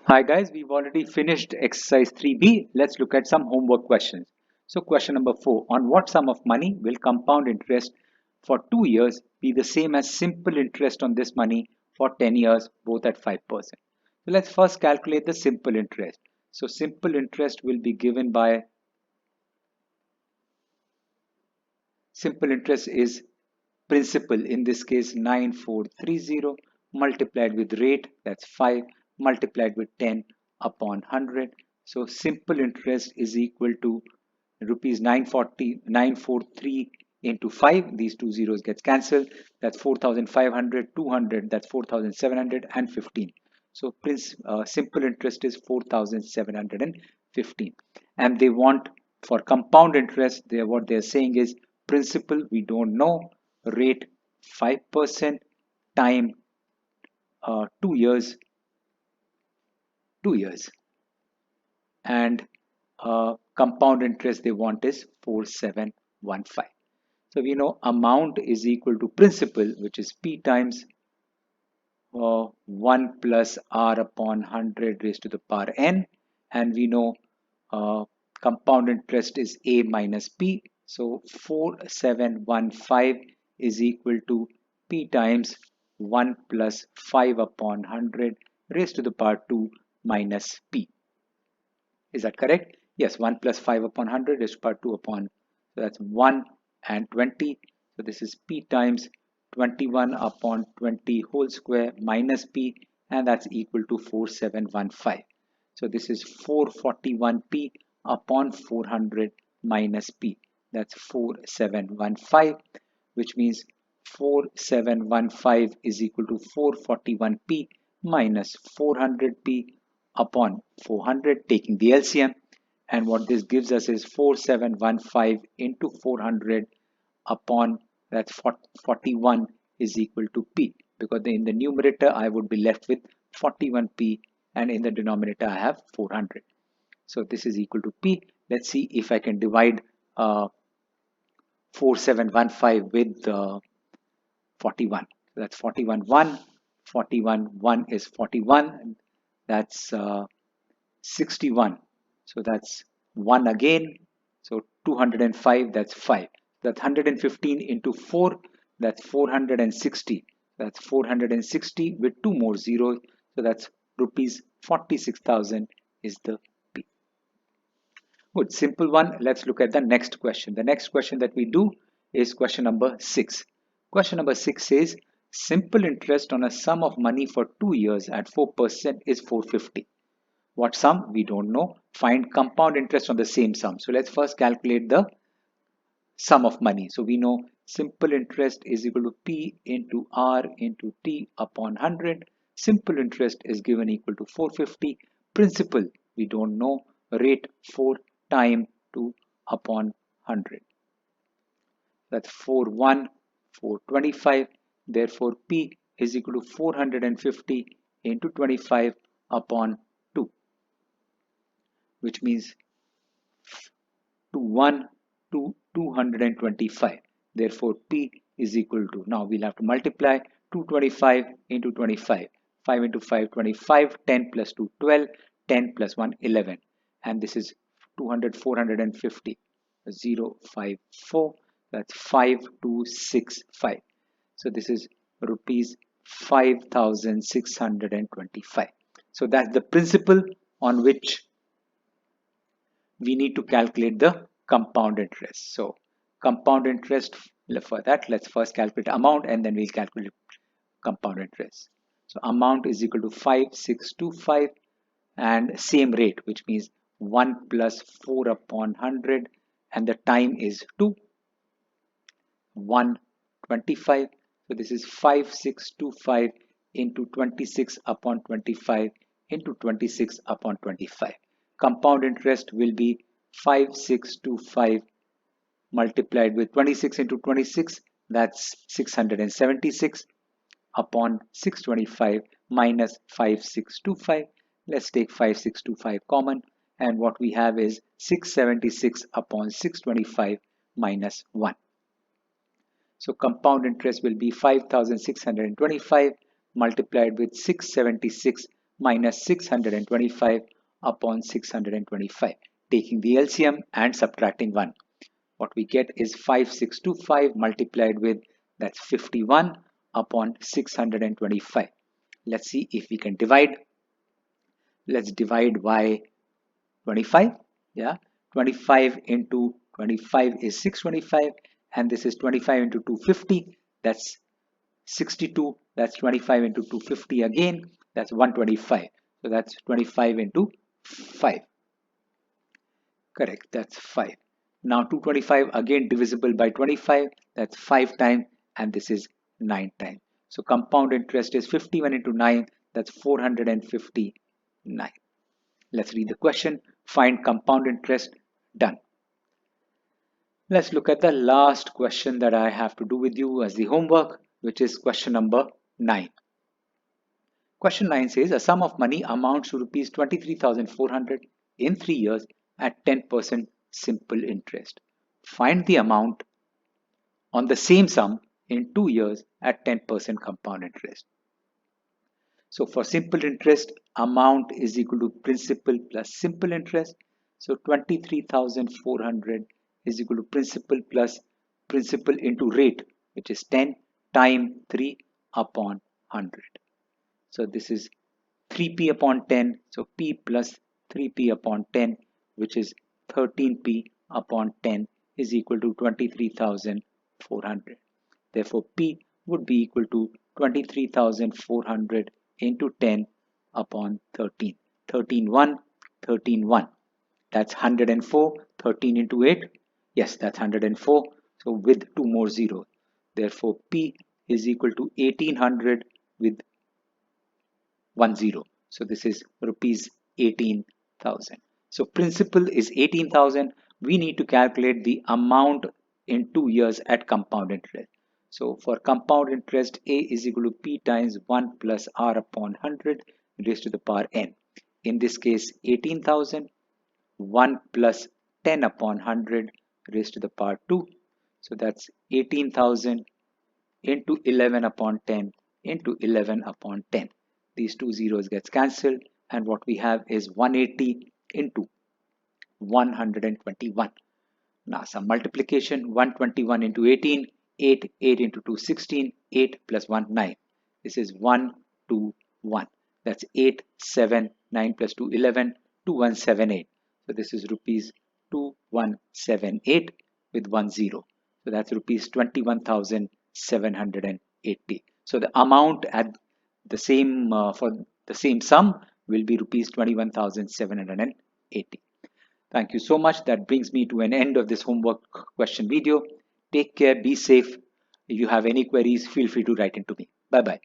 Hi guys, we've already finished exercise 3B. Let's look at some homework questions. So question number 4. On what sum of money will compound interest for 2 years be the same as simple interest on this money for 10 years, both at 5%? So let's first calculate the simple interest. So simple interest will be given by, simple interest is principal, in this case 9430, multiplied with rate, that's 5, multiplied with 10 upon 100. So simple interest is equal to rupees 943 into 5. These two zeros gets cancelled. That's 4,500, 200, that's 4,700 and 15. So simple interest is 4,715. And they want for compound interest, what they're saying is principal we don't know, rate 5%, time 2 years, 2 years, and compound interest they want is 4715. So we know amount is equal to principal, which is P times 1 plus R upon 100 raised to the power n, and we know uh, compound interest is A minus P. So 4715 is equal to P times 1 plus 5 upon 100 raised to the power 2 minus P. Is that correct? Yes, 1 plus 5 upon 100 is per 2 upon, so that's 1 and 20. So this is P times 21 upon 20 whole square minus P, and that's equal to 4715. So this is 441P upon 400 minus P. That's 4715, which means 4715 is equal to 441P minus 400P upon 400, taking the LCM, and what this gives us is 4715 into 400 upon, that's 41, is equal to P, because in the numerator I would be left with 41P and in the denominator I have 400. So this is equal to P. Let's see if I can divide 4715 with 41. So that's 41 1, 41 1 is 41, that's 61. So that's 1 again. So 205, that's 5. That's 115 into 4, that's 460. That's 460 with 2 more zeros. So that's rupees 46,000 is the P. Good, simple one. Let's look at the next question. The next question that we do is question number 6. Question number 6 says simple interest on a sum of money for 2 years at 4% is 450. What sum? We don't know. Find compound interest on the same sum. So let's first calculate the sum of money. So we know simple interest is equal to P into R into T upon 100. Simple interest is given equal to 450. Principal we don't know. Rate 4 time 2 upon 100. That's 4 1, 425. Therefore P is equal to 450 into 25 upon 2, which means 1 to 225. Therefore P is equal to, now we'll have to multiply 225 into 25, 5 into 5 25, 10 plus 2 12, 10 plus 1 11, and this is 200 450, 054, that's 5265. So this is rupees 5625. So that's the principle on which we need to calculate the compound interest. So compound interest, for that let's first calculate amount and then we'll calculate compound interest. So amount is equal to 5625 and same rate, which means 1 plus 4 upon 100, and the time is 2, 125. So this is 5625 into 26 upon 25 into 26 upon 25. Compound interest will be 5625 multiplied with 26 into 26, that's 676 upon 625 minus 5625. Let's take 5625 common, and what we have is 676 upon 625 minus 1. So compound interest will be 5625 multiplied with 676 minus 625 upon 625. Taking the LCM and subtracting 1. What we get is 5625 multiplied with, that's 51 upon 625. Let's see if we can divide. Let's divide by 25. Yeah, 25 into 25 is 625, and this is 25 into 250. That's 62. That's 25 into 250 again. That's 125. So that's 25 into 5. Correct. That's 5. Now 225 again divisible by 25. That's 5 times, and this is 9 times. So compound interest is 51 into 9. That's 459. Let's read the question. Find compound interest. Done. Let's look at the last question that I have to do with you as the homework, which is question number 9. Question 9 says a sum of money amounts to rupees 23,400 in 3 years at 10% simple interest. Find the amount on the same sum in 2 years at 10% compound interest. So for simple interest, amount is equal to principal plus simple interest. So 23,400 is equal to principal plus principal into rate, which is 10 times 3 upon 100. So this is 3p upon 10. So p plus 3p upon 10, which is 13p upon 10 is equal to 23,400. Therefore, p would be equal to 23,400 into 10 upon 13. 13 1, 13 1. That's 104. 13 into 8. Yes, that's 104. So with 2 more zeros. Therefore, p is equal to 1800 with 10. So this is rupees 18,000. So principal is 18,000. We need to calculate the amount in 2 years at compound interest. So for compound interest, A is equal to P times 1 plus R upon 100 raised to the power n. In this case, 18,000, 1 plus 10 upon 100 raised to the power 2. So that's 18,000 into 11 upon 10 into 11 upon 10. These two zeros gets cancelled, and what we have is 180 into 121. Now some multiplication. 121 into 18, 8, 8 into 2, 16, 8 plus 1, 9. This is 1, 2, 1. That's 8, 7, 9 plus 2, 11, 2178. So this is rupees 2178 with 10. So that's rupees 21,780. So the amount at the same for the same sum will be rupees 21,780. Thank you so much. That brings me to an end of this homework question video. Take care, be safe. If you have any queries, feel free to write into me. Bye bye.